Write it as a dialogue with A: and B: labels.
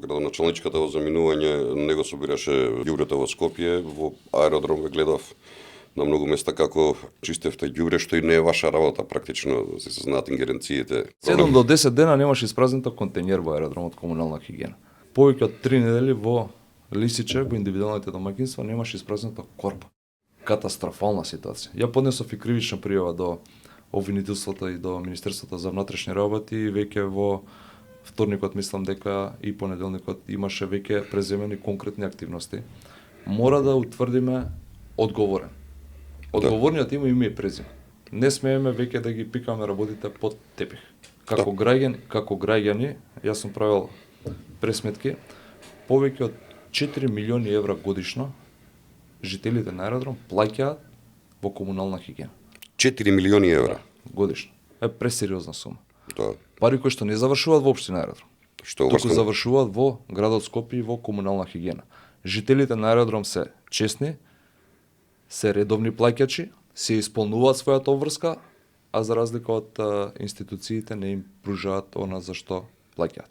A: градоначалничката во заминување не го собираше ѓубрето во Скопје, во аеродром ве гледав на многу места како чистевте ѓубре, што и не е ваша работа практично, се знаат ингеренциите.
B: 7 до 10 дена немаше испразнето контењер во аеродромот комунална хигиена. Повеќе од 3 недели во Лисиче, во индивидуалните домаќинства, немаше испразнето корпа. Катастрофална ситуација. Ја поднесов и кривична пријава до обвинителството и до Министерството за внатрешни работи, и веќе во вторникот мислам дека и понеделникот имаше веќе преземени конкретни активности. Мора да утврдиме одговорен. Одговорниот има име и презиме. Не смееме веќе да ги пикаме работите под тепих. Како граѓани, јас сум правил пресметки, повеќе од 4 милиони евра годишно жителите на аеродром плаќаат во комунална хигиена.
A: 4 милиони евра
B: Годишно. Е пресериозна сума.
A: Да.
B: Пари кои што не завршуваат во општина аеродром.
A: Што
B: туку завршуваат во градот Скопје и во комунална хигиена. Жителите на аеродром се честни, се редовни плаќачи, се исполнуваат својата обврска, а за разлика од институциите не им пружаат она за што плаќаат.